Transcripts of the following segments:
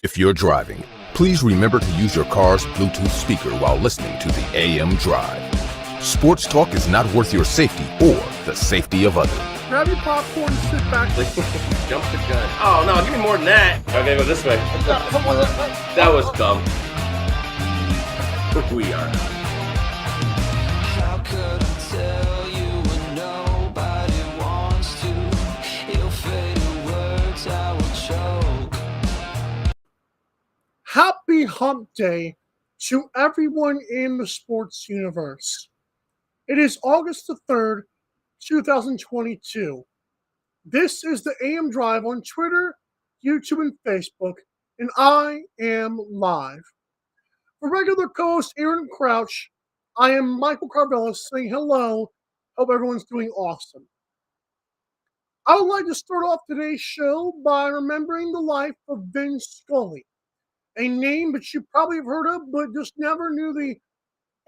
If you're driving, please remember to use your car's Bluetooth speaker while listening to the AM Drive. Sports talk is not worth your safety or the safety of others. Grab your popcorn and sit back. Jump the gun. Oh, no, give me more than that. Okay, go this way. That was dumb. We are. How could I tell you when nobody wants to? Your fatal words I will choke. Happy Hump Day to everyone in the sports universe. It is August the 3rd, 2022. This is the AM Drive on Twitter, YouTube, and Facebook, and I am live. For regular co-host Aaron Crouch, I am Michael Carvella saying hello. Hope everyone's doing awesome. I would like to start off today's show by remembering the life of Vince Scully, a name that you probably have heard of but just never knew the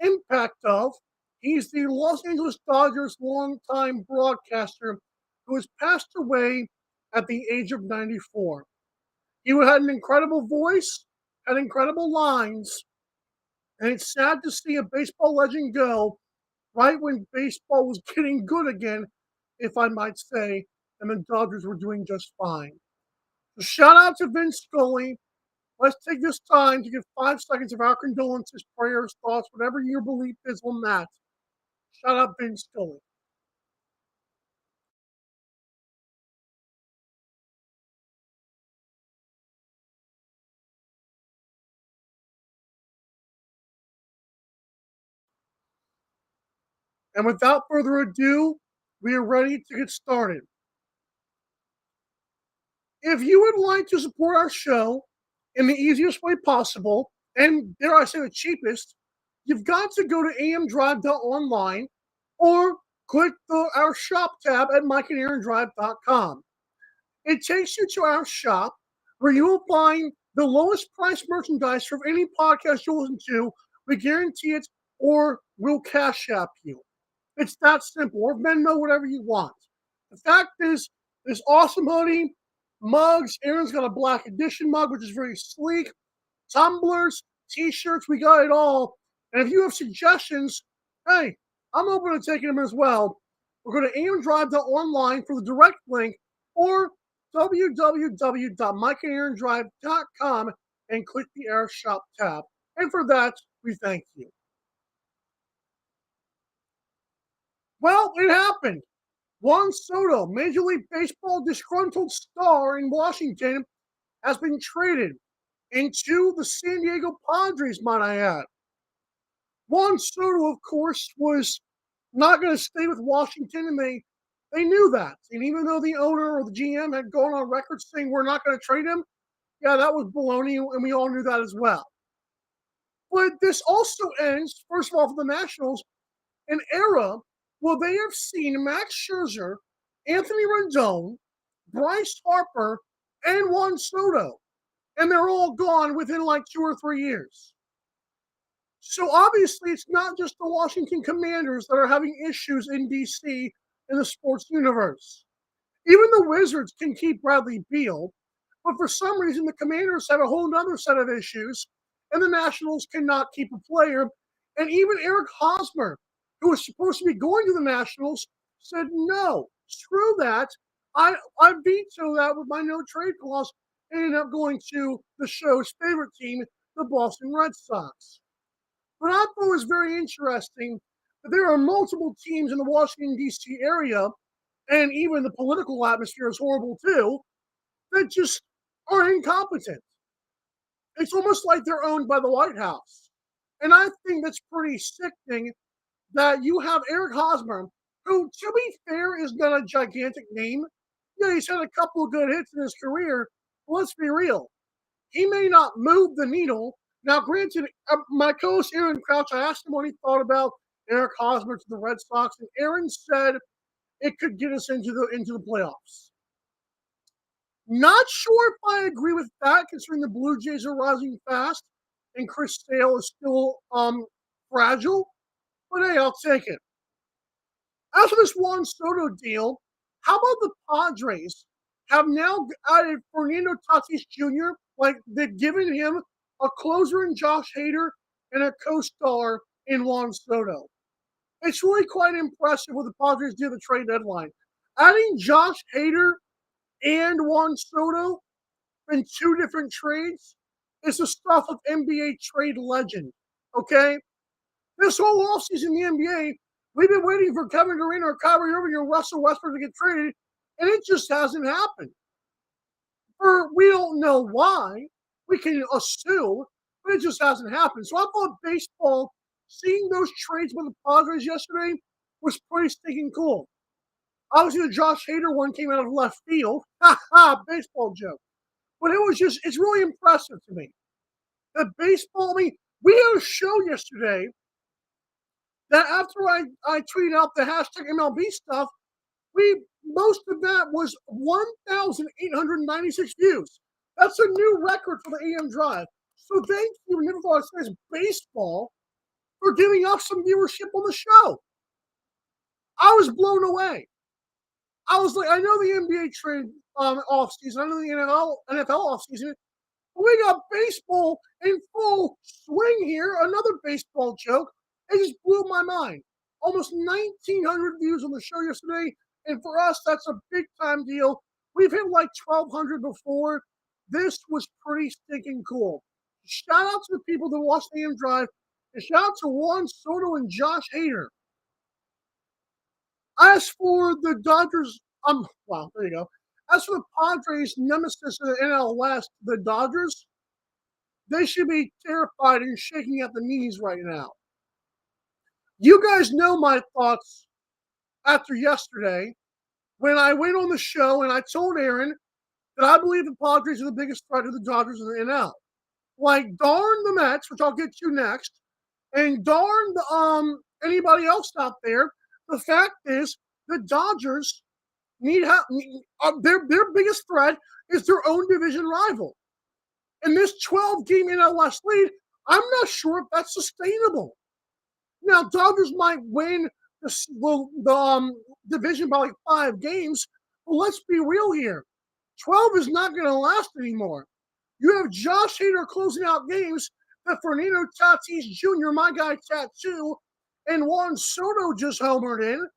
impact of. He's the Los Angeles Dodgers longtime broadcaster who has passed away at the age of 94. He had an incredible voice, had incredible lines, and it's sad to see a baseball legend go right when baseball was getting good again, if I might say, and the Dodgers were doing just fine. So shout out to Vince Scully. Let's take this time to give 5 seconds of our condolences, prayers, thoughts, whatever your belief is on that. Shout out Vince Scully. And without further ado, we are ready to get started. If you would like to support our show in the easiest way possible, and dare I say the cheapest, you've got to go to amdrive.online or click our shop tab at mikeandaarondrive.com. It takes you to our shop where you will find the lowest price merchandise from any podcast you listen to. We guarantee it, or we'll cash app you. It's that simple. Or Venmo, whatever you want. The fact is, this awesome hoodie, mugs. Aaron's got a black edition mug, which is very sleek. Tumblers, t-shirts, we got it all. And if you have suggestions, hey, I'm open to taking them as well. We're going to amdrive.online for the direct link or www.mikeandaarondrive.com and click the Air Shop tab. And for that, we thank you. Well, it happened. Juan Soto, Major League Baseball disgruntled star in Washington, has been traded into the San Diego Padres, might I add. Juan Soto, of course, was not going to stay with Washington, and they knew that. And even though the owner or the GM had gone on record saying we're not going to trade him, yeah, that was baloney, and we all knew that as well. But this also ends, first of all, for the Nationals, an era will they have seen Max Scherzer, Anthony Rendon, Bryce Harper, and Juan Soto. And they're all gone within like 2 or 3 years. So obviously it's not just the Washington Commanders that are having issues in D.C. in the sports universe. Even the Wizards can keep Bradley Beal, but for some reason the Commanders have a whole other set of issues, and the Nationals cannot keep a player. And even Eric Hosmer, who was supposed to be going to the Nationals, said, no, screw that. I veto that with my no trade clause, and ended up going to the show's favorite team, the Boston Red Sox. But I thought it was very interesting that there are multiple teams in the Washington, D.C. area, and even the political atmosphere is horrible too, that just are incompetent. It's almost like they're owned by the White House. And I think that's pretty sickening that you have Eric Hosmer, who, to be fair, is not a gigantic name. Yeah, he's had a couple of good hits in his career. But let's be real. He may not move the needle. Now, granted, my co-host Aaron Crouch, I asked him what he thought about Eric Hosmer to the Red Sox, and Aaron said it could get us into the playoffs. Not sure if I agree with that, considering the Blue Jays are rising fast and Chris Sale is still fragile. But hey, I'll take it. As for this Juan Soto deal, how about the Padres have now added Fernando Tatis Jr., Like, they've given him a closer in Josh Hader and a co-star in Juan Soto. It's really quite impressive what the Padres did at the trade deadline. Adding Josh Hader and Juan Soto in two different trades is the stuff of NBA trade legend. Okay? This whole offseason in the NBA, we've been waiting for Kevin Durant or Kyrie Irving or Russell Westbrook to get traded, and it just hasn't happened. We don't know why. We can assume, but it just hasn't happened. So I thought baseball, seeing those trades with the Padres yesterday, was pretty stinking cool. Obviously, the Josh Hader one came out of left field. Ha ha, baseball joke. But it's really impressive to me. The baseball, we had a show yesterday that after I tweeted out the hashtag MLB stuff, most of that was 1,896 views. That's a new record for the AM Drive. So thank you, Never Thought Says Baseball, for giving us some viewership on the show. I was blown away. I was like, I know the NBA trade offseason, I know the NFL offseason, but we got baseball in full swing here. Another baseball joke. It just blew my mind. Almost 1,900 views on the show yesterday, and for us, that's a big-time deal. We've hit like 1,200 before. This was pretty stinking cool. Shout out to the people that watched the AM Drive, and shout out to Juan Soto and Josh Hader. As for the Dodgers, wow, there you go. As for the Padres' nemesis in the NL West, the Dodgers, they should be terrified and shaking at the knees right now. You guys know my thoughts after yesterday when I went on the show and I told Aaron that I believe the Padres are the biggest threat to the Dodgers in the NL. Like, darn the Mets, which I'll get to next, and darn anybody else out there. The fact is, the Dodgers need help. Their biggest threat is their own division rival. And this 12-game NL West lead, I'm not sure if that's sustainable. Now, Dodgers might win the division by like 5 games, but let's be real here. 12 is not going to last anymore. You have Josh Hader closing out games that Fernando Tatis Jr., my guy Tattoo, and Juan Soto just homered in.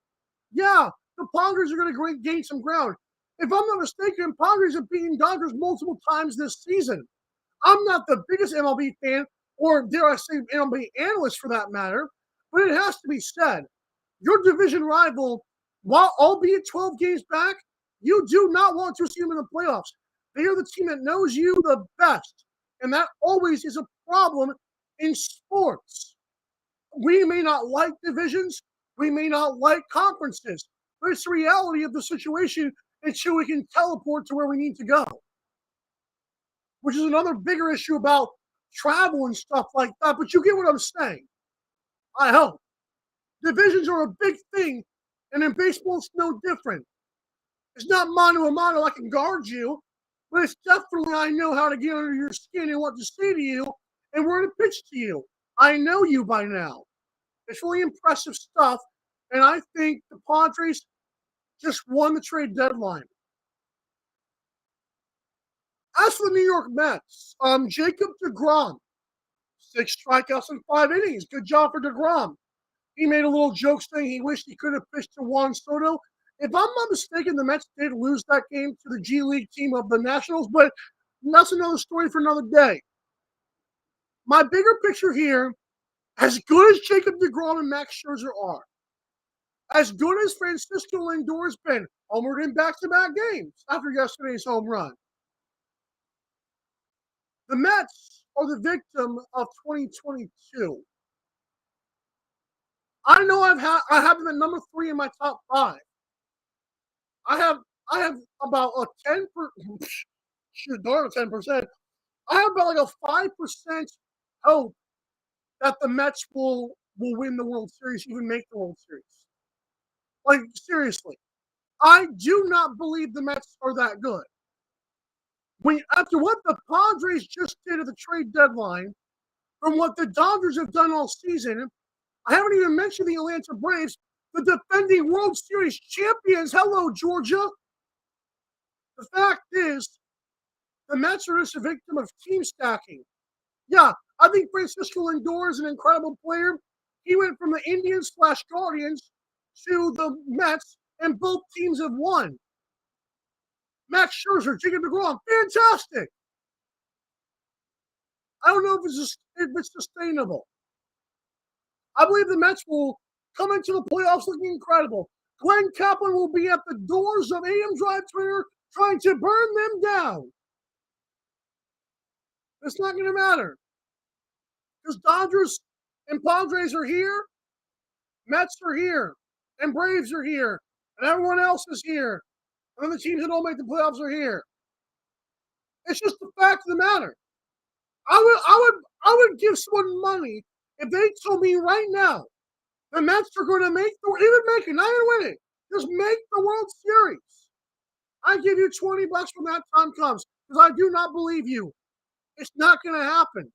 Yeah, the Padres are going to gain some ground. If I'm not mistaken, Padres have beaten Dodgers multiple times this season. I'm not the biggest MLB fan, or dare I say MLB analyst for that matter, but it has to be said. Your division rival, while albeit 12 games back, you do not want to see them in the playoffs. They are the team that knows you the best, and that always is a problem in sports. We may not like divisions, we may not like conferences, but it's the reality of the situation until we can teleport to where we need to go. Which is another bigger issue about travel and stuff like that, but you get what I'm saying. I hope. Divisions are a big thing, and in baseball, it's no different. It's not mano a mano, I can guard you, but it's definitely I know how to get under your skin and what to say to you, and where to pitch to you. I know you by now. It's really impressive stuff, and I think the Padres just won the trade deadline. As for the New York Mets, Jacob deGrom, 6 strikeouts in 5 innings. Good job for deGrom. He made a little joke saying he wished he could have pitched to Juan Soto. If I'm not mistaken, the Mets did lose that game to the G League team of the Nationals, but that's another story for another day. My bigger picture here, as good as Jacob deGrom and Max Scherzer are, as good as Francisco Lindor has been, homered in back-to-back games after yesterday's home run, the Mets are the victim of 2022. I know I have them at number 3 in my top 5. I have about a 10%. Shoot, darn 10%. I have about like a 5% hope that the Mets will win the World Series, even make the World Series. Like, seriously, I do not believe the Mets are that good. After what the Padres just did at the trade deadline, from what the Dodgers have done all season, I haven't even mentioned the Atlanta Braves, the defending World Series champions. Hello, Georgia. The fact is, the Mets are just a victim of team stacking. Yeah, I think Francisco Lindor is an incredible player. He went from the Indians/Guardians to the Mets, and both teams have won. Max Scherzer, Jacob DeGrom, fantastic. I don't know if it's sustainable. I believe the Mets will come into the playoffs looking incredible. Glenn Kaplan will be at the doors of AM Drive Twitter trying to burn them down. It's not going to matter. Because Dodgers and Padres are here, Mets are here, and Braves are here, and everyone else is here. And the teams that don't make the playoffs are here. It's just the fact of the matter. I would give someone money if they told me right now the Mets are going to make it, not even win it, just make the World Series. I give you $20 when that time comes because I do not believe you. It's not going to happen.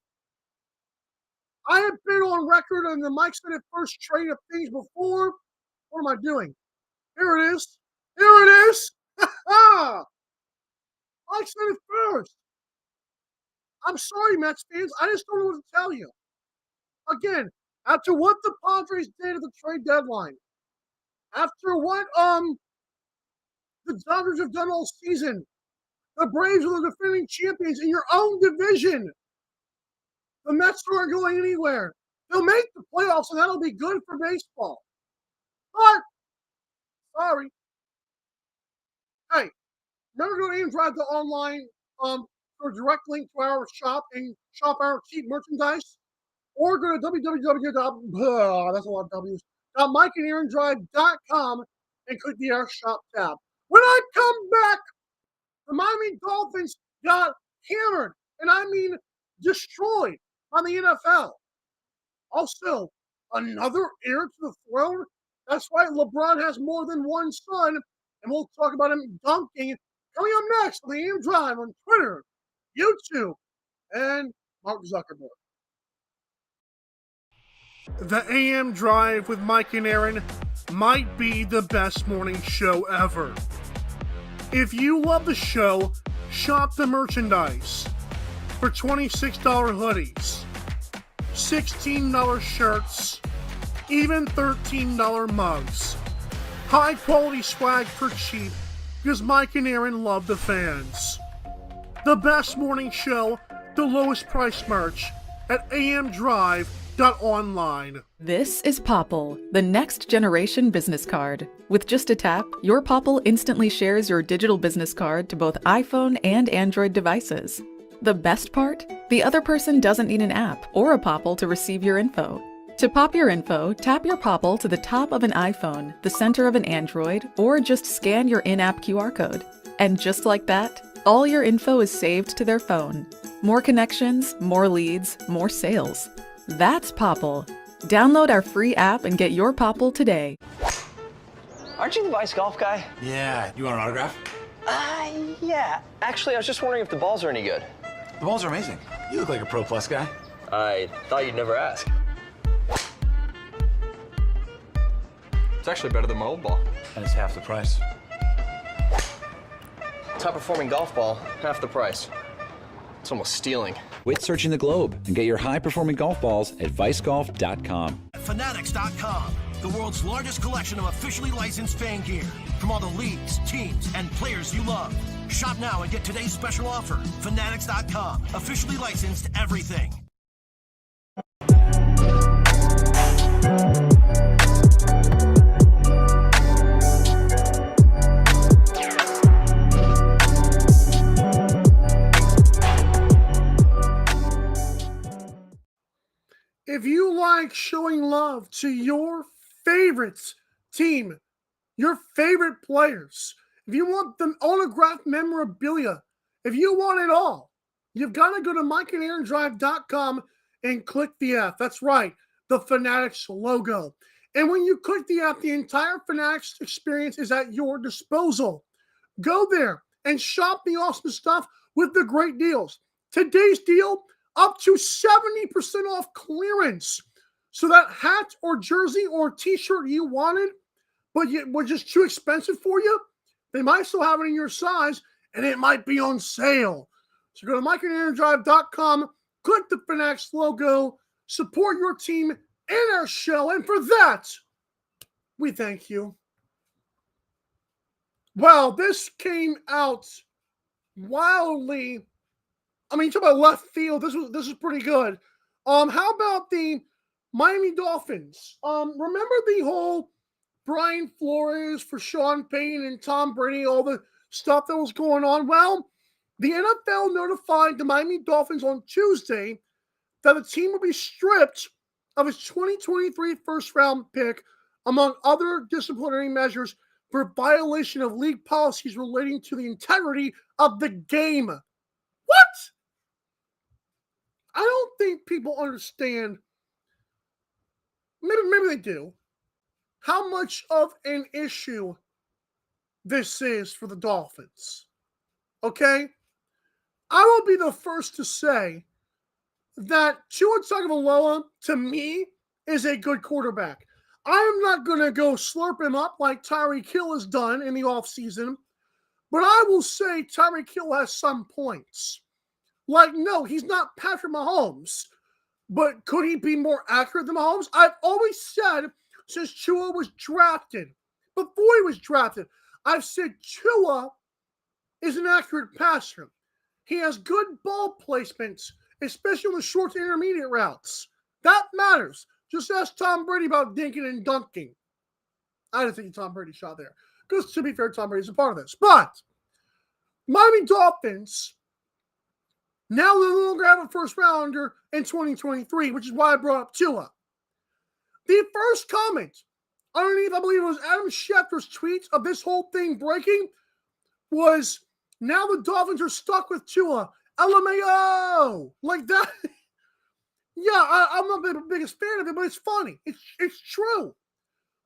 I have been on record on the Mike Said It First train of things before. What am I doing? Here it is. Mike Said It First. I'm sorry, Mets fans. I just don't know what to tell you. Again, after what the Padres did at the trade deadline, after what the Dodgers have done all season, the Braves are the defending champions in your own division. The Mets aren't going anywhere. They'll make the playoffs, and that'll be good for baseball. But, sorry. Hey, remember to go to Drive the online for a direct link to our shop and shop our cheap merchandise? Or go to www.mikeandaarondrive.com and click the Air Shop tab. When I come back, the Miami Dolphins got hammered, and I mean destroyed by the NFL. Also, another heir to the throne. That's right, LeBron has more than one son, and we'll talk about him dunking coming up next on the AM Drive on Twitter, YouTube, and Mark Zuckerberg. The AM Drive with Mike and Aaron might be the best morning show ever. If you love the show, shop the merchandise for $26 hoodies, $16 shirts, even $13 mugs. High quality swag for cheap because Mike and Aaron love the fans. The best morning show, the lowest price merch at amdrive.online. This is Popple, the next generation business card. With just a tap, your Popple instantly shares your digital business card to both iPhone and Android devices. The best part? The other person doesn't need an app or a Popple to receive your info. To pop your info, tap your Popple to the top of an iPhone, the center of an Android, or just scan your in-app QR code. And just like that, all your info is saved to their phone. More connections, more leads, more sales. That's Popple. Download our free app and get your Popple today. Aren't you the Vice Golf guy? Yeah, you want an autograph? Yeah. Actually, I was just wondering if the balls are any good. The balls are amazing. You look like a Pro Plus guy. I thought you'd never ask. It's actually better than my old ball. And it's half the price. Top performing golf ball, half the price. It's almost stealing. Quit searching the globe and get your high-performing golf balls at vicegolf.com. Fanatics.com, the world's largest collection of officially licensed fan gear from all the leagues, teams, and players you love. Shop now and get today's special offer. Fanatics.com, officially licensed everything. If you like showing love to your favorite team, your favorite players, if you want the autographed memorabilia, if you want it all, you've got to go to mikeandaarondrive.com and click the F. That's right, the Fanatics logo. And when you click the F, the entire Fanatics experience is at your disposal. Go there and shop the awesome stuff with the great deals. Today's deal, up to 70% off clearance. So that hat or jersey or t-shirt you wanted, but it was just too expensive for you, they might still have it in your size, and it might be on sale. So go to MikeandAaronDrive.com, click the Fanatics logo, support your team and our show, and for that, we thank you. Well, this came out wildly. I mean, talk about left field. This is pretty good. How about the Miami Dolphins? Remember the whole Brian Flores for Sean Payton and Tom Brady, all the stuff that was going on? Well, the NFL notified the Miami Dolphins on Tuesday that the team will be stripped of its 2023 first-round pick, among other disciplinary measures, for violation of league policies relating to the integrity of the game. What? I don't think people understand, maybe they do, how much of an issue this is for the Dolphins. Okay? I will be the first to say that Tua Tagovailoa, to me, is a good quarterback. I am not going to go slurp him up like Tyreek Hill has done in the offseason, but I will say Tyreek Hill has some points. Like, no, he's not Patrick Mahomes, but could he be more accurate than Mahomes? I've always said, since Tua was drafted, before he was drafted, I've said Tua is an accurate passer. He has good ball placements, especially on the short to intermediate routes. That matters. Just ask Tom Brady about dinking and dunking. I didn't think Tom Brady shot there. Because, to be fair, Tom Brady's a part of this. But Miami Dolphins, now they no longer have a first rounder in 2023, which is why I brought up Tua. The first comment underneath, I believe it was Adam Schefter's tweet of this whole thing breaking, was, now the Dolphins are stuck with Tua. LMAO! Like that. Yeah, I'm not the biggest fan of it, but it's funny. It's true.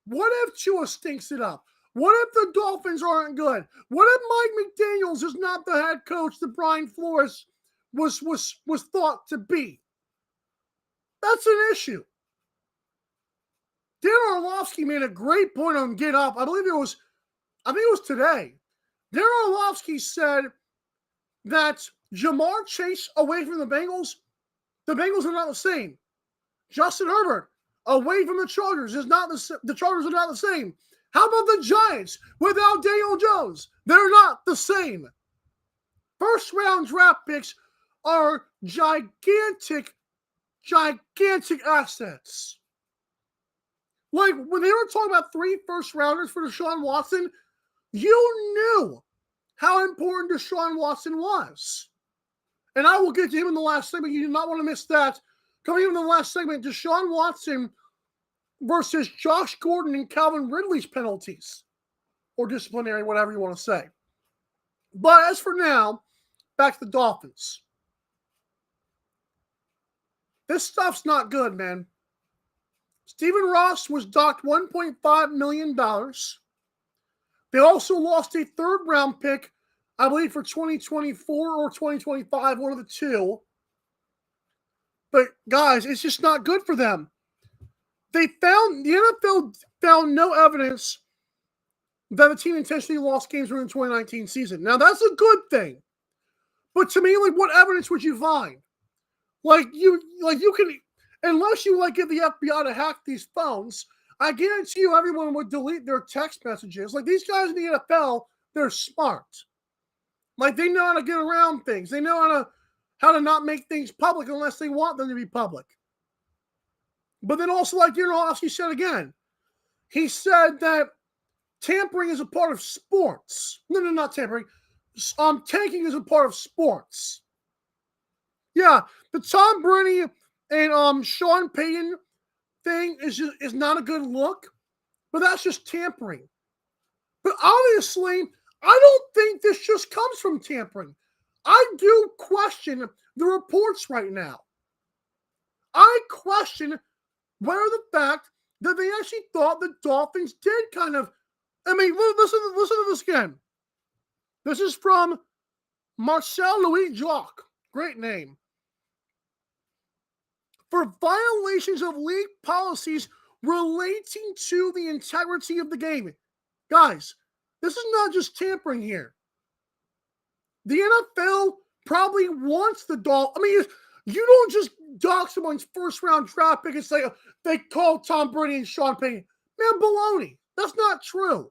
What if Tua stinks it up? What if the Dolphins aren't good? What if Mike McDaniels is not the head coach that Brian Flores was thought to be? That's an issue. Dan Orlovsky made a great point on Get Up. I think it was today. Dan Orlovsky said that Jamar Chase away from the Bengals are not the same. Justin Herbert away from the Chargers is not the Chargers are not the same. How about the Giants without Daniel Jones? They're not the same. First round draft picks are gigantic assets. Like when they were talking about 3 first rounders for Deshaun Watson, you knew how important Deshaun Watson was. And I will get to him in the last segment. You do not want to miss that. Coming in the last segment, Deshaun Watson versus Josh Gordon and Calvin Ridley's penalties. Or disciplinary, whatever you want to say. But as for now, back to the Dolphins. This stuff's not good, man. Stephen Ross was docked $1.5 million. They also lost a third-round pick, I believe, for 2024 or 2025, one of the two. But, guys, it's just not good for them. The NFL found no evidence that the team intentionally lost games during the 2019 season. Now, that's a good thing. But to me, like, what evidence would you find? You can, unless you, get the FBI to hack these phones, I guarantee you everyone would delete their text messages. Like, these guys in the NFL, they're smart. Like, they know how to get around things. They know how to not make things public unless they want them to be public. But then also, like Darren Orlovsky said again, he said that tampering is a part of sports. No, not tampering. Tanking is a part of sports. Yeah, the Tom Brady and Sean Payton thing is not a good look, but that's just tampering. But obviously, I don't think this just comes from tampering. I do question the reports right now. I question whether the fact that they actually thought the Dolphins did kind of. I mean, listen to this again. This is from Marcel Louis Jacques. Great name. For violations of league policies relating to the integrity of the game. Guys, this is not just tampering here. The NFL probably wants the Dolphins. I mean, you don't just dock someone's first-round draft pick and say they called Tom Brady and Sean Payton. Man, baloney. That's not true.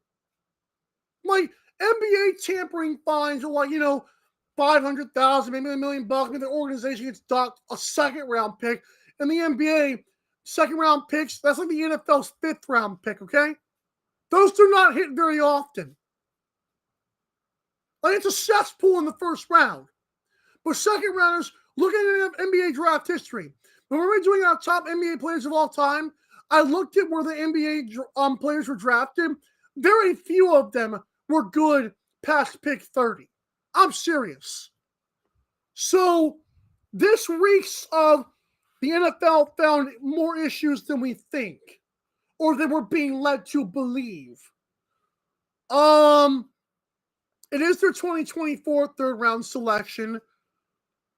Like, NBA tampering fines are like, $500,000, maybe $1 million. Maybe the organization gets docked a second-round pick. And the NBA, second-round picks, that's like the NFL's fifth-round pick, okay? Those do not hit very often. Like, it's a cesspool in the first round. But second rounders, looking at NBA draft history. When we were doing our top NBA players of all time, I looked at where the NBA players were drafted. Very few of them were good past pick 30. I'm serious. So this reeks of the NFL found more issues than we think, or that we're being led to believe. It is their 2024 third round selection.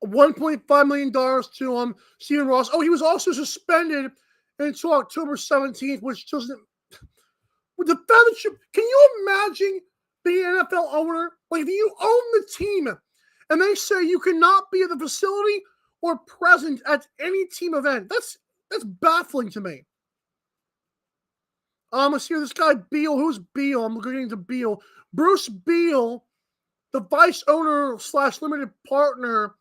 $1.5 million to Stephen Ross. Oh, he was also suspended until October 17th, which doesn't. With the fellowship, can you imagine being an NFL owner? Like, if you own the team and they say you cannot be at the facility or present at any team event, that's baffling to me. Let's see this guy Beal. Who's Beal? I'm looking into Beal. Bruce Beal, the vice owner / limited partner,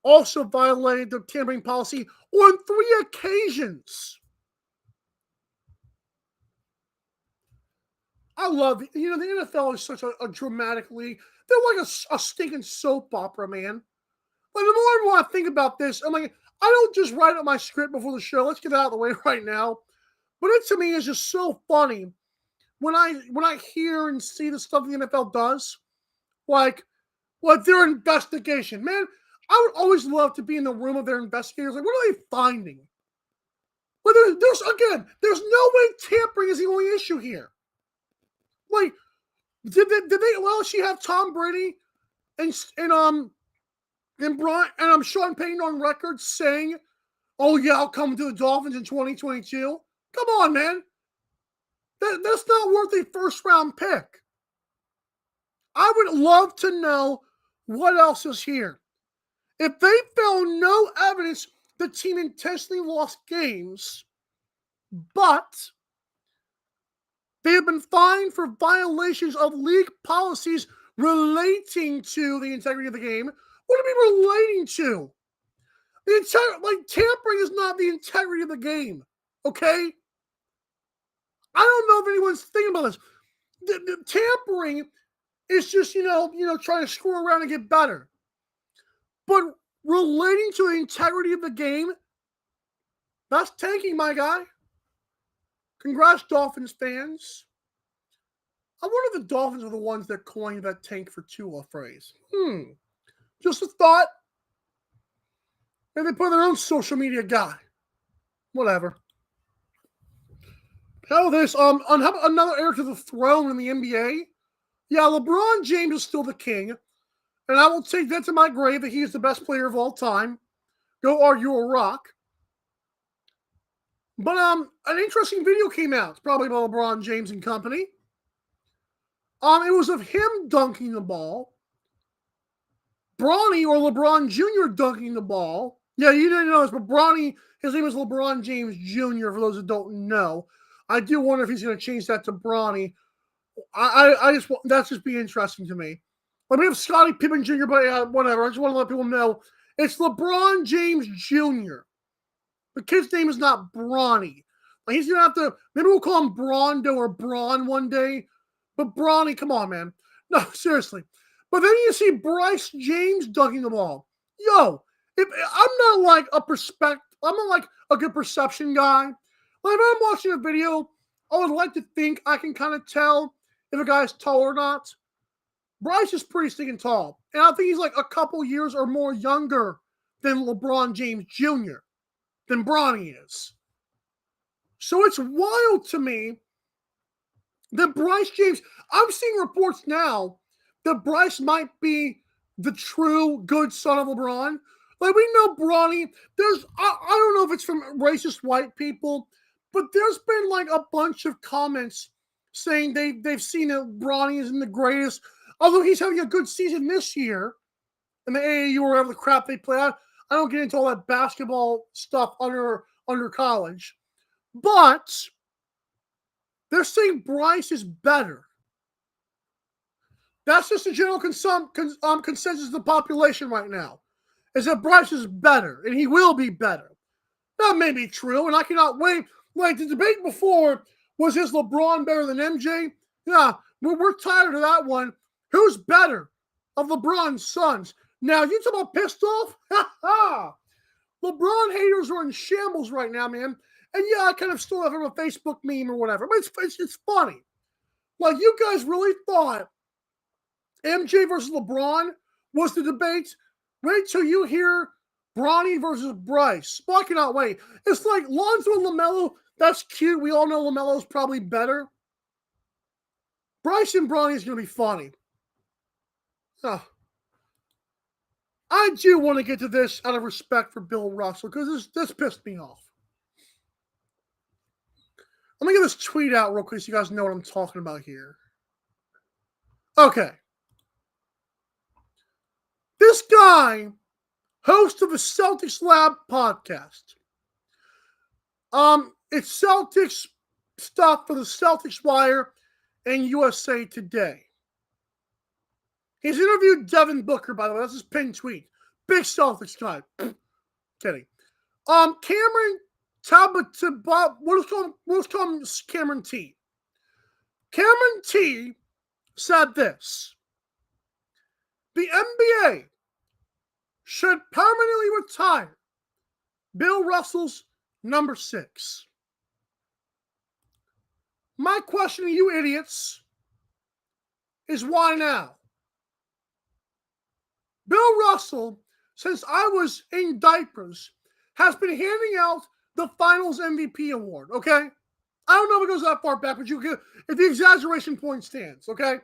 also violated the tampering policy on 3 occasions. I love it. The NFL is such a dramatic league. They're like a stinking soap opera, man. Like, the more I think about this, I'm like, I don't just write up my script before the show. Let's get it out of the way right now. But it, to me, is just so funny when I hear and see the stuff the NFL does, like their investigation. Man, I would always love to be in the room of their investigators. Like, what are they finding? But there's no way tampering is the only issue here. Like, did they allow she have Tom Brady and Brian and Sean Payton on record saying, "Oh yeah, I'll come to the Dolphins in 2022"? Come on, man. That's not worth a first round pick. I would love to know what else is here. If they found no evidence the team intentionally lost games, but they have been fined for violations of league policies relating to the integrity of the game, what do you mean relating to? Tampering is not the integrity of the game, okay? I don't know if anyone's thinking about this. The tampering is just, trying to screw around and get better. But relating to the integrity of the game, that's tanking, my guy. Congrats, Dolphins fans. I wonder if the Dolphins are the ones that coined that tank for Tua phrase. Just a thought. Maybe they put their own social media guy. Whatever. How about this? How about another heir to the throne in the NBA? Yeah, LeBron James is still the king. And I will take that to my grave that he is the best player of all time. Go argue a rock. But an interesting video came out. It's probably by LeBron James and company. It was of him dunking the ball. Bronny, or LeBron Jr. dunking the ball. Yeah, you didn't know this, but Bronny, his name is LeBron James Jr., for those that don't know. I do wonder if he's going to change that to Bronny. That's just be interesting to me. Let me have Scottie Pippen Jr., but whatever. I just want to let people know it's LeBron James Jr. The kid's name is not Bronny. Like, he's going to have to, maybe we'll call him Brondo or Braun one day. But Bronny, come on, man. No, seriously. But then you see Bryce James dunking the ball. Yo, I'm not like I'm not like a good perception guy. Like, if I'm watching a video, I would like to think I can kind of tell if a guy's tall or not. Bryce is pretty stinking tall. And I think he's like a couple years or more younger than LeBron James Jr., than Bronny is. So it's wild to me that Bryce James, I'm seeing reports now that Bryce might be the true good son of LeBron. Like, we know Bronny, I don't know if it's from racist white people, but there's been like a bunch of comments saying they've seen that Bronny isn't the greatest, although he's having a good season this year. in the AAU or whatever the crap they play. I don't get into all that basketball stuff under college. But they're saying Bryce is better. That's just the general consensus of the population right now, is that Bryce is better, and he will be better. That may be true, and I cannot wait. Like, the debate before was, is LeBron better than MJ? Yeah, we're tired of that one. Who's better of LeBron's sons? Now, you talk about pissed off? LeBron haters are in shambles right now, man. And yeah, I kind of stole that from a Facebook meme or whatever, but it's funny. Like, you guys really thought MJ versus LeBron was the debate? Wait till you hear Bronny versus Bryce. Well, I cannot wait. It's like Lonzo and LaMelo. That's cute. We all know LaMelo's probably better. Bryce and Bronny is going to be funny. I do want to get to this out of respect for Bill Russell, because this pissed me off. Let me get this tweet out real quick so you guys know what I'm talking about here. Okay. This guy, host of the Celtics Lab podcast. It's Celtics stuff for the Celtics Wire and USA Today. He's interviewed Devin Booker, by the way. That's his pinned tweet. Big Celtics guy. Kidding. Cameron we'll call him Cameron T. Cameron T said this: the NBA should permanently retire Bill Russell's number 6. My question to you idiots is, why now? Bill Russell, since I was in diapers, has been handing out the Finals MVP award, okay? I don't know if it goes that far back, but if the exaggeration point stands, okay?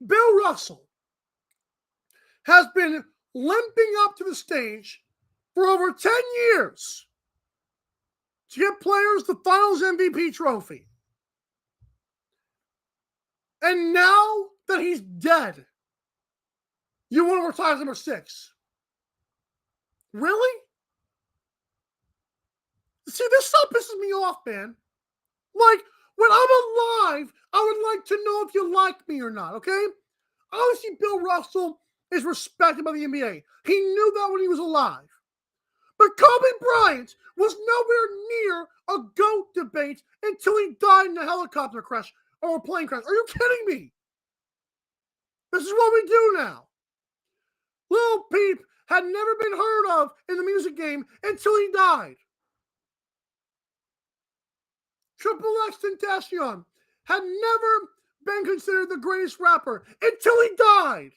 Bill Russell has been limping up to the stage for over 10 years to get players the Finals MVP trophy. And now that he's dead, you want to retire number 6? Really? See, this stuff pisses me off, man. Like, when I'm alive, I would like to know if you like me or not, okay? Obviously, Bill Russell is respected by the NBA. He knew that when he was alive. But Kobe Bryant was nowhere near a GOAT debate until he died in a helicopter crash or a plane crash. Are you kidding me? This is what we do now. Lil Peep had never been heard of in the music game until he died. Triple X Tentacion had never been considered the greatest rapper until he died.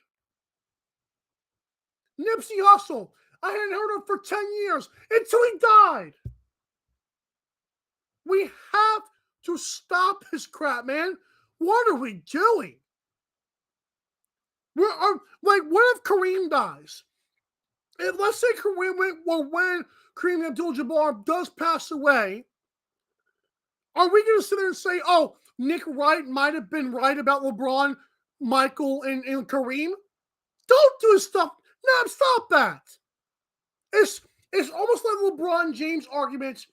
Nipsey Hussle, I hadn't heard of for 10 years until he died. We have to stop this crap, man. What are we doing? What if Kareem dies? Let's say when Kareem Abdul-Jabbar does pass away, are we going to sit there and say, oh, Nick Wright might have been right about LeBron, Michael, and Kareem? Don't do stuff. No, stop that. It's almost like LeBron James arguments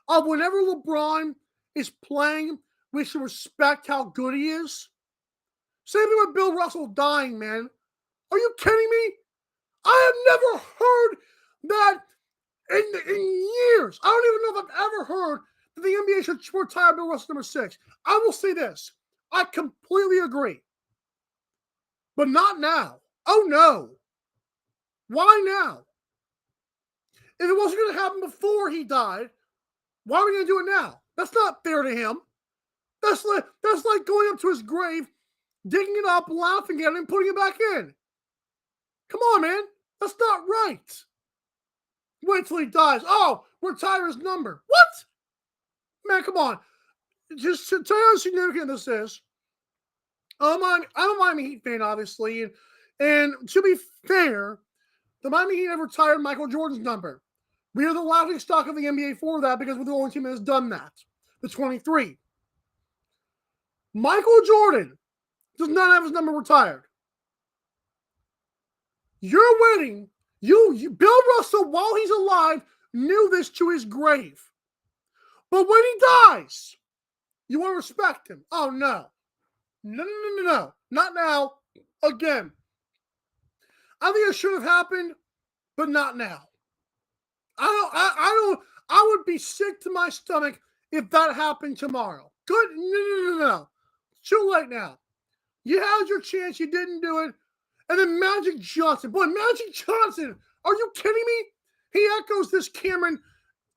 of whenever LeBron is playing, we should respect how good he is. Same thing with Bill Russell dying, man. Are you kidding me? I have never heard that in years. I don't even know if I've ever heard that the NBA should retire Bill Russell number 6. I will say this. I completely agree. But not now. Oh, no. Why now? If it wasn't going to happen before he died, why are we going to do it now? That's not fair to him. That's like going up to his grave, digging it up, laughing at it, and putting it back in. Come on, man. That's not right. Wait till he dies. Oh, retire his number. What? Man, come on. Just to tell you how significant this is, I'm a Miami Heat fan, obviously. And to be fair, the Miami Heat have retired Michael Jordan's number. We are the laughing stock of the NBA for that because we're the only team that has done that. The 23. Michael Jordan does not have his number retired. You're winning. Bill Russell, while he's alive, knew this to his grave. But when he dies, you want to respect him. Oh, no. No. Not now. Again. I think it should have happened, but not now. I would be sick to my stomach if that happened tomorrow. Good? No. Too late now. You had your chance. You didn't do it. And then Magic Johnson. Boy, Magic Johnson. Are you kidding me? He echoes this Cameron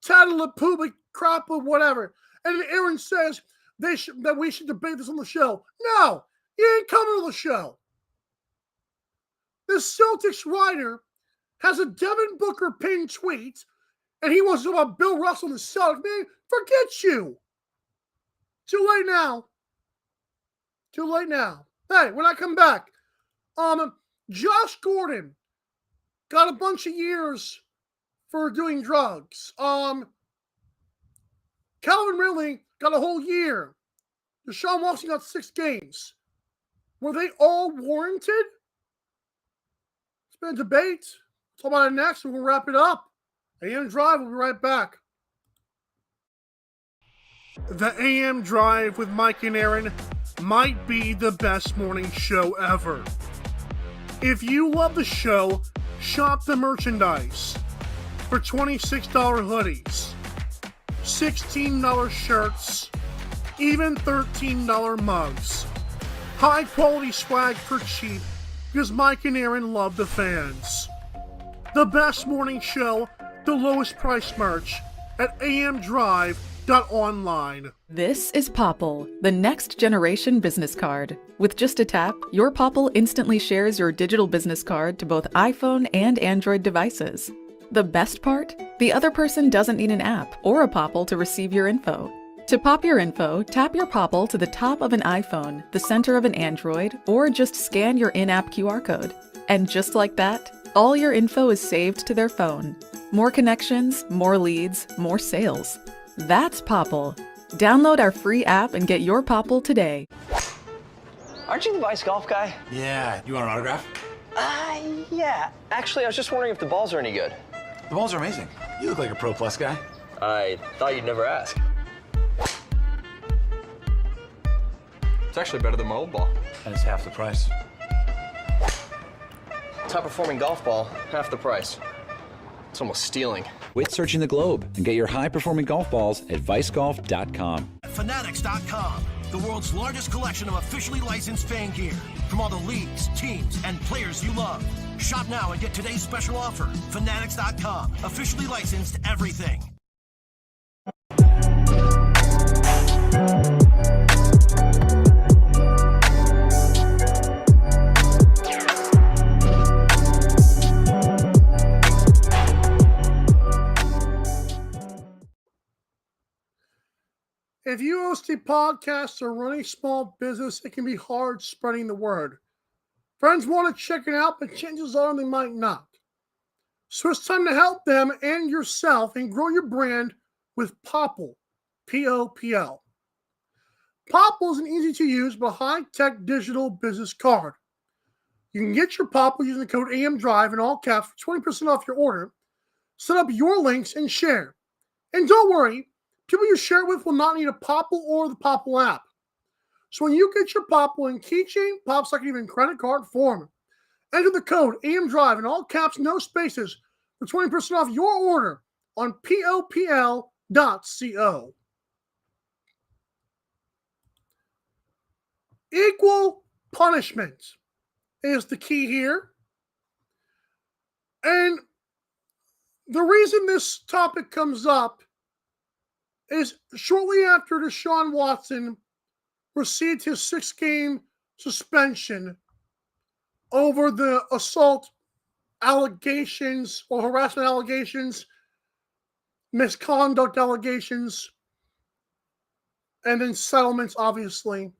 Tattlepubic crap or whatever. And then Aaron says that we should debate this on the show. No, you ain't coming to the show. The Celtics writer has a Devin Booker pinned tweet, and he wants to talk about Bill Russell and the Celtics. Man, forget you. Too late now. Hey, when I come back, Josh Gordon got a bunch of years for doing drugs. Calvin Ridley got a whole year. Deshaun Watson got 6 games. Were they all warranted? It's been a debate. Talk about it next. We'll wrap it up. AM Drive. We'll be right back. The AM Drive with Mike and Aaron might be the best morning show ever. If you love the show, shop the merchandise for $26 hoodies, $16 shirts, even $13 mugs. High quality swag for cheap because Mike and Aaron love the fans. The best morning show, the lowest price merch at amdrive.online. This is Popple, the next generation business card. With just a tap, your Popple instantly shares your digital business card to both iPhone and Android devices. The best part? The other person doesn't need an app or a Popple to receive your info. To pop your info, tap your Popple to the top of an iPhone, the center of an Android, or just scan your in-app QR code. And just like that, all your info is saved to their phone. More connections, more leads, more sales. That's Popple. Download our free app and get your Popple today. Aren't you the Vice Golf guy? Yeah. You want an autograph? Yeah. Actually, I was just wondering if the balls are any good. The balls are amazing. You look like a Pro Plus guy. I thought you'd never ask. It's actually better than my old ball. And it's half the price. Top performing golf ball, half the price. It's almost stealing. Quit searching the globe and get your high-performing golf balls at vicegolf.com. Fanatics.com, the world's largest collection of officially licensed fan gear from all the leagues, teams, and players you love. Shop now and get today's special offer. Fanatics.com, officially licensed everything. If you host a podcast or run a small business, it can be hard spreading the word. Friends want to check it out, but chances are they might not. So it's time to help them and yourself and grow your brand with Popple, P-O-P-L. Popple is an easy-to-use but high-tech digital business card. You can get your Popple using the code AMDRIVE in all caps for 20% off your order. Set up your links and share. And don't worry, people you share with will not need a Popple or the Popple app. So when you get your Popple and keychain, Pop's like even credit card form. Enter the code AMDRIVE in all caps, no spaces, for 20% off your order on popl.co. Equal punishment is the key here. And the reason this topic comes up is shortly after Deshaun Watson received his 6-game suspension over the assault allegations or harassment allegations, misconduct allegations, and then settlements, obviously.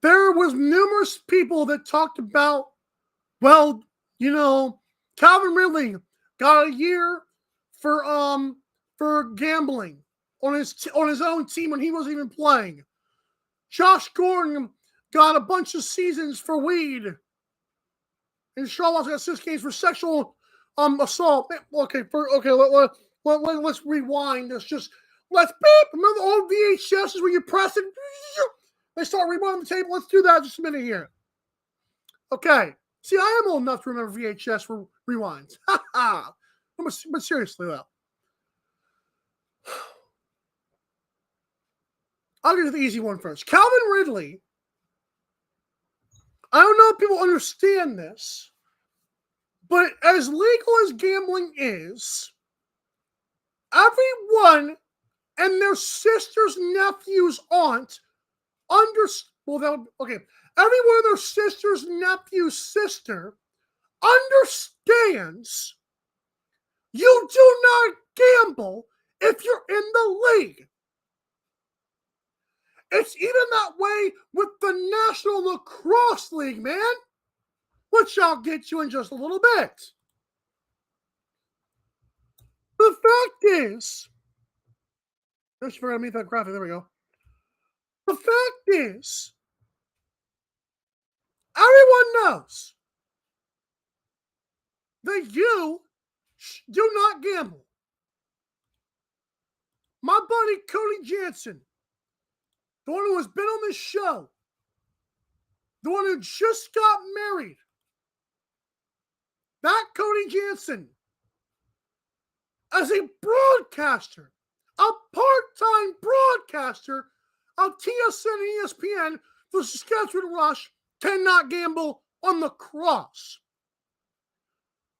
There was numerous people that talked about, well, you know, Calvin Ridley got a year for gambling on his own team when he wasn't even playing. Josh Gordon got a bunch of seasons for weed. And Sean Watson got 6 games for sexual assault. Okay, let's rewind. Let's beep. Remember the old VHSs where you press it? They start rewinding the tape. Let's do that just a minute here. Okay. See, I am old enough to remember VHS for rewinds. But seriously, though. I'll get to the easy one first. Calvin Ridley. I don't know if people understand this, but as legal as gambling is, everyone and their sister's nephew's aunt everyone and their sister's nephew's sister understands you do not gamble if you're in the league. It's even that way with the National Lacrosse League, man, which I'll get to in just a little bit. The fact is, let's forget me that graphic. There we go. The fact is, everyone knows that you do not gamble. My buddy Cody Jansen, the one who has been on this show, the one who just got married, that Cody Jansen, as a broadcaster, a part-time broadcaster of TSN and ESPN, the Saskatchewan Rush cannot gamble on the cross.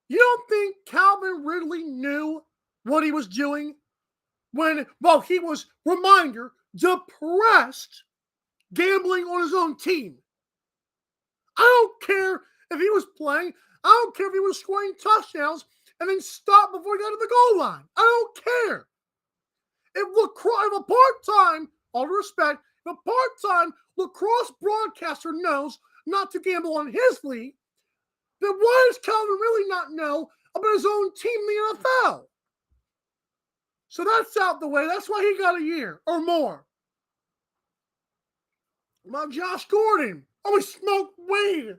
You don't think Calvin Ridley knew what he was doing when, he was, reminder, depressed, gambling on his own team? I don't care if he was playing. I don't care if he was scoring touchdowns and then stopped before he got to the goal line. I don't care. If a part-time, all due respect, if a part-time lacrosse broadcaster knows not to gamble on his league, then why does Calvin really not know about his own team in the NFL? So that's out the way. That's why he got a year or more. About Josh Gordon. Oh, he smoked weed.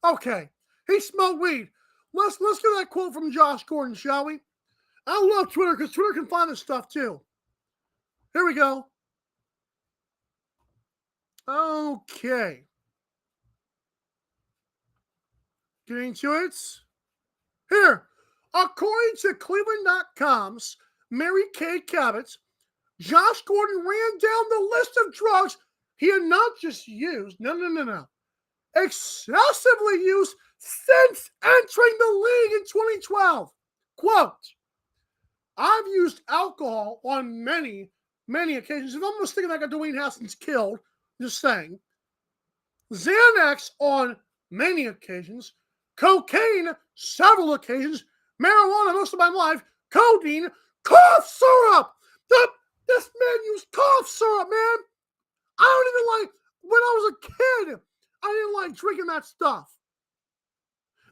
Okay, he smoked weed. Let's get that quote from Josh Gordon, shall we? I love Twitter because Twitter can find this stuff too. Here we go. Okay. Getting to it. Here. According to Cleveland.com's Mary Kay Cabot, Josh Gordon ran down the list of drugs he had not just used, excessively used since entering the league in 2012. Quote, I've used alcohol on many, many occasions. If I'm just thinking I got Dwayne Haskins killed, just saying. Xanax on many occasions. Cocaine several occasions. Marijuana most of my life. Codeine. Cough syrup. This man used cough syrup, man. I don't even like, when I was a kid, I didn't like drinking that stuff.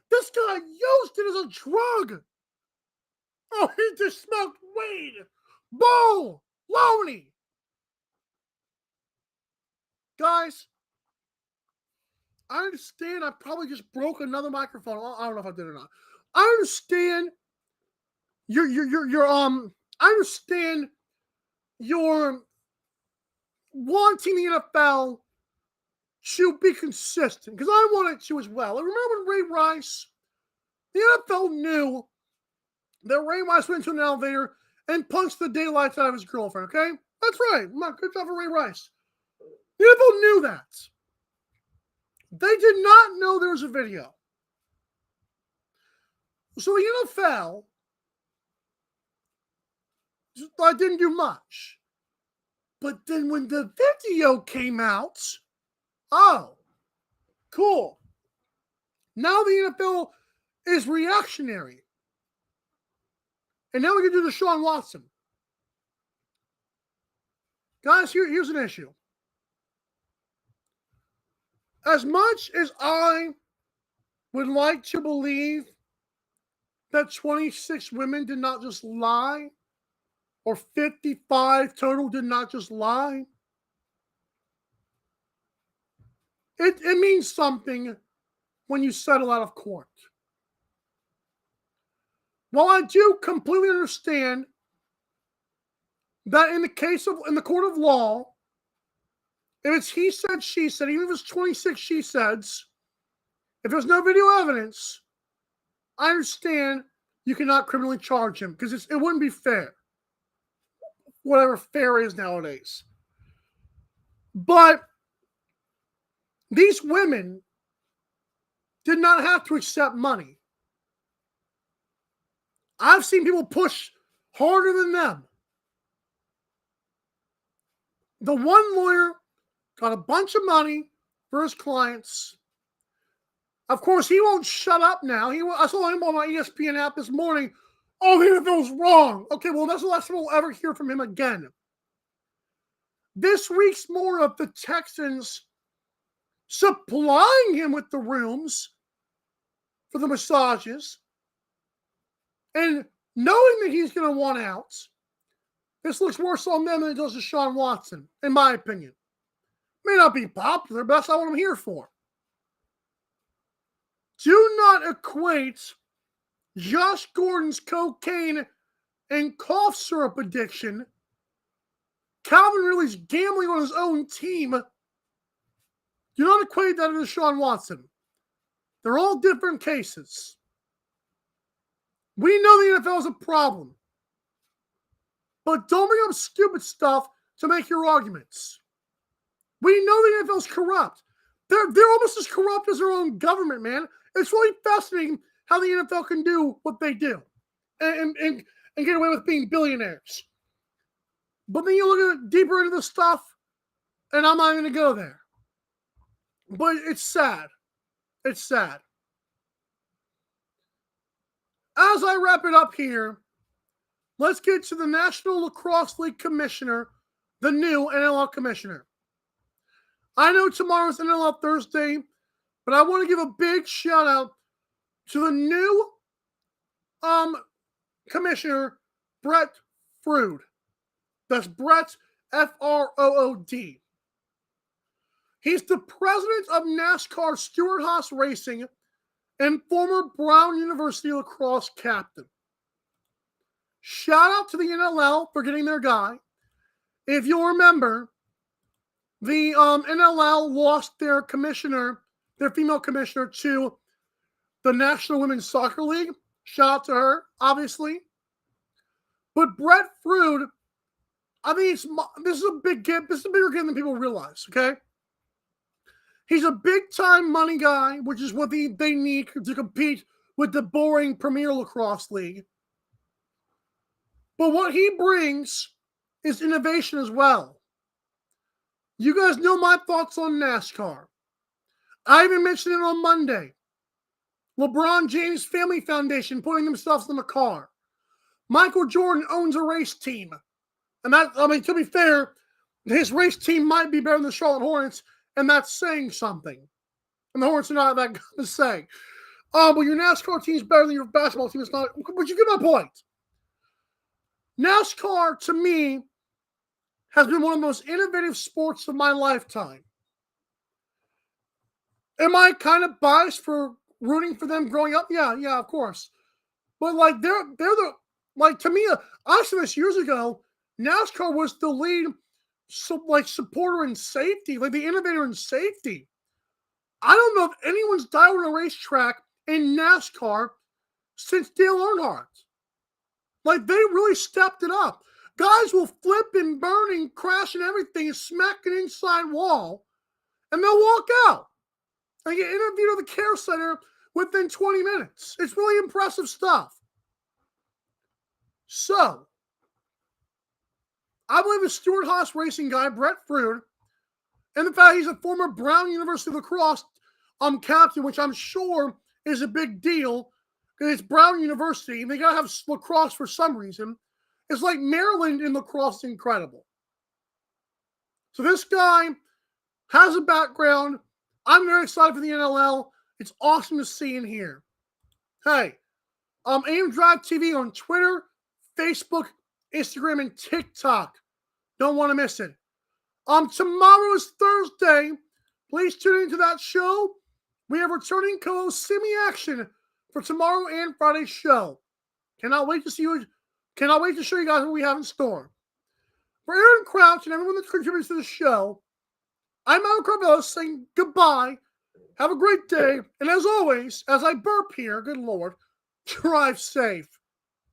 This guy used it as a drug. Oh, he just smoked weed. Bull. Loney. Guys, I understand I probably just broke another microphone. I don't know if I did or not. I understand I understand you're wanting the NFL to be consistent, because I want it to as well. I remember when Ray Rice, the NFL knew that Ray Rice went to an elevator and punched the daylights out of his girlfriend, okay? That's right. Good job for Ray Rice. The NFL knew that. They did not know there was a video. So the NFL didn't do much. But then when the video came out, oh, cool. Now the NFL is reactionary. And now we can do the Sean Watson. Guys, here's an issue. As much as I would like to believe that 26 women did not just lie, or 55 total did not just lie, it means something when you settle out of court. While I do completely understand that in the court of law, if it's he said, she said, even if it's 26 she saids, if there's no video evidence, I understand you cannot criminally charge him because it wouldn't be fair. Whatever fair is nowadays. But these women did not have to accept money. I've seen people push harder than them. The one lawyer got a bunch of money for his clients. Of course, he won't shut up now. I saw him on my ESPN app this morning. Oh, the NFL's wrong. Okay, well, that's the last time we'll ever hear from him again. This reeks more of the Texans supplying him with the rooms for the massages and knowing that he's going to want out. This looks worse on them than it does to Sean Watson, in my opinion. May not be popular, but that's not what I'm here for. Do not equate Josh Gordon's cocaine and cough syrup addiction, Calvin Ridley's gambling on his own team. Do not equate that to Deshaun Watson. They're all different cases. We know the NFL is a problem. But don't bring up stupid stuff to make your arguments. We know the NFL is corrupt. They're almost as corrupt as their own government, man. It's really fascinating how the NFL can do what they do and get away with being billionaires. But then you look at deeper into the stuff, and I'm not going to go there. But it's sad. It's sad. As I wrap it up here, let's get to the National Lacrosse League Commissioner, the new NLL Commissioner. I know tomorrow's NLL Thursday, but I want to give a big shout out to the new commissioner, Brett Frood. That's Brett, F-R-O-O-D. He's the president of NASCAR Stewart-Haas Racing and former Brown University lacrosse captain. Shout out to the NLL for getting their guy. If you'll remember, the NLL lost their commissioner, their female commissioner, to the National Women's Soccer League. Shout out to her, obviously. But Brett Frood, I mean, this is a big gift. This is a bigger gift than people realize, okay? He's a big-time money guy, which is what they need to compete with the boring Premier Lacrosse League. But what he brings is innovation as well. You guys know my thoughts on NASCAR. I even mentioned it on Monday. LeBron James Family Foundation putting themselves in the car. Michael Jordan owns a race team. And that, I mean, to be fair, his race team might be better than the Charlotte Hornets, and that's saying something. And the Hornets are not that good to say. But your NASCAR team is better than your basketball team. It's not. But you get my point. NASCAR, to me, has been one of the most innovative sports of my lifetime. Am I kind of biased for rooting for them growing up? Yeah, of course. But like they're the like to me, I said this years ago. NASCAR was the lead supporter in safety, like the innovator in safety. I don't know if anyone's died on a racetrack in NASCAR since Dale Earnhardt. Like they really stepped it up. Guys will flip and burn and crash and everything and smack an inside wall, and they'll walk out and get interviewed at the care center within 20 minutes. It's really impressive stuff. So, I believe the Stewart-Haas Racing guy, Brett Frood, and the fact he's a former Brown University lacrosse captain, which I'm sure is a big deal because it's Brown University and they got to have lacrosse for some reason. It's like Maryland in lacrosse is incredible. So this guy has a background. I'm very excited for the NLL. It's awesome to see and hear. Hey, AM Drive TV on Twitter, Facebook, Instagram, and TikTok. Don't want to miss it. Tomorrow is Thursday. Please tune into that show. we have returning co-host Simi Action for tomorrow and Friday's show. Cannot wait to show you guys what we have in store. For Aaron Crouch and everyone that contributes to the show, I'm Al Carvello saying goodbye. Have a great day. And as always, as I burp here, good Lord, drive safe.